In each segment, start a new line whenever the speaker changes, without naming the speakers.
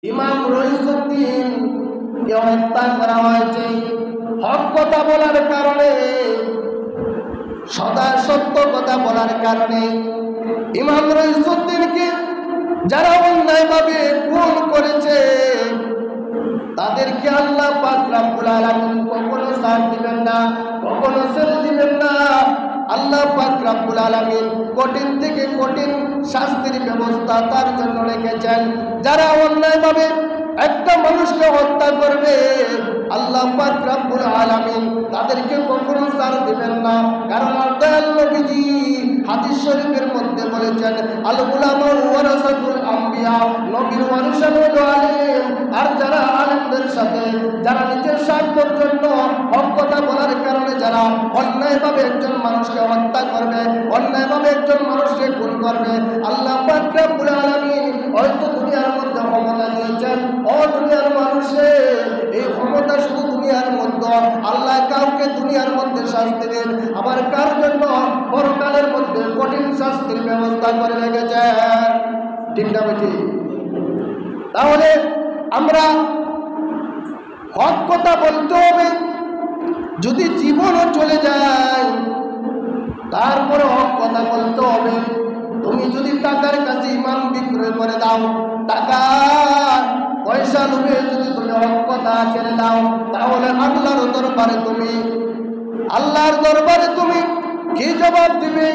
ইমাম রইসুদ্দিন কে হত্যা করা হয়েছে হক কথা বলার কারণে, সদা সত্য কথা বলার কারণে। ইমাম রইসুদ্দিনকে যারা অন্যায়ভাবে খুন করেছে তাদেরকে আল্লাহ পাক রব্বুল আলামিন কখনো ছাড় দিবেন না, কখনো ছেড়ে দিবেন না। আল্লাহ পাক রব্বুল আলামিন কঠিন থেকে কঠিন শাস্তির ব্যবস্থা তার জন্য রেখেছেন। যারা অন্যায়ভাবে একটা মানুষকে হত্যা করবে আল্লাহ পাক রব্বুল আলামিন তাদেরকে কখনো ছাড় দিবেন না। কারণ দয়াল নবীজি হাদিস শরীফের মধ্যে বলেছেন, আল উলামা ওয়ারাসাতুল আম্বিয়া, নবীর ওয়ারিস হলো আলেম। আর যারা আলেমদের সাথে যারা নিজের স্বার্থের জন্য হক কথা বলার কারণে যারা অন্যায়ভাবে একজন মানুষকে হত্যা করবে, অন্যায়ভাবে একজন মানুষকে খুন করবে, আল্লাহ পাক রব্বুল আলামিন হয়তো দুনিয়ার মধ্যে ক্ষমতা দিয়েছেন। ও দুনিয়ার মানুষে, এই ক্ষমতা শুধু দুনিয়ার মধ্যে, আল্লাহ কাউকে দুনিয়ার মধ্যে শাস্তি দেন, আবার কার জন্য পরকালের মধ্যে কঠিন শাস্তির ব্যবস্থা করে রেখেছেন। ঠিক না বেশি? তাহলে আমরা হক কথা বলতে হবে। যদি জীবনও চলে যায় তারপরে হক কথা বলতে হবে। তুমি যদি টাকার কাছে ইমান বিক্রয় করে দাও, টাকা পয়সা লোভে যদি তুমি হক কথা ছেড়ে দাও, তাহলে আল্লাহর দরবারে তুমি কি জবাব দিবে?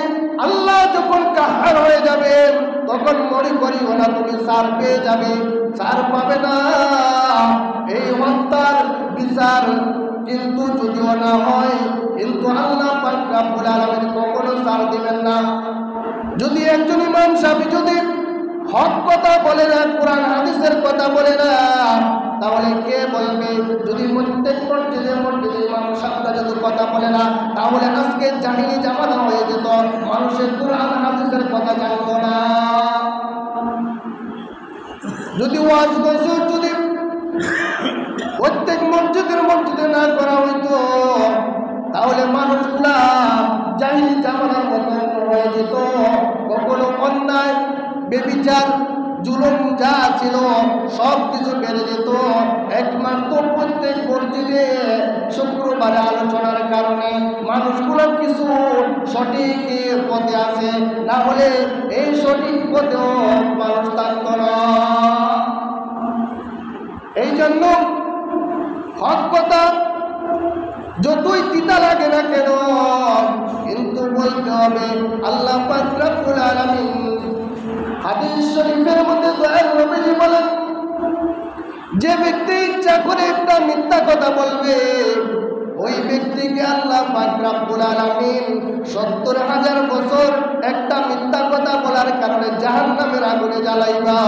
আল্লাহ যখন কাহার হয়ে যাবে তখন মনে করিও না তুমি ছাড় পেয়ে যাবে, ছাড় পাবে না। এই হত্যার বিচার কিন্তু যদিও না হয়, কিন্তু আল্লাহ পাক রব্বুল আলামিন কখনো ছাড় দিবেন না। যদি একজন ইমাম সাহেব যদি হক কথা বলে না, কোরআন হাদিসের কথা বলে না, তাহলে কে বলবে? যদি প্রত্যেক মসজিদে ইমাম সাহেবরা যদি কথা বলে না, তাহলে আজকে জাহিলি জামানা হয়ে যেত, মানুষের কোরআন হাদিসের কথা জানতো না। যদি ওয়াজ নসিহত যদি প্রত্যেক মসজিদে না করা হইতো, তাহলে মানুষগুলা জাহিলি জামানার মতো হয়ে যেত। কখনো অন্যায় বেবিচার জুলুম যা ছিল সব কিছু বেড়ে যেত। একমাত্র প্রত্যেক মসজিদে শুক্রবারে আলোচনার কারণে মানুষগুলো কিছু সঠিক পথে আছে, না হলে এই সঠিক পথেও মানুষ থাকত না। এই জন্য হক কথা যতই তিতা লাগে না কেন, কিন্তু বলতে হবে। আল্লাহ পাক রব্বুল আলামিন হাদিস শরীফের মধ্যে দয়াল নবীজি বলেন, যে ব্যক্তি ইচ্ছা করে একটা মিথ্যা কথা বলবে, ওই ব্যক্তিকে আল্লাহ পাক রব্বুল আলামিন ৭০,০০০ বছর একটা মিথ্যা কথা বলার কারণে জাহান্নামের আগুনে জ্বালাইবা।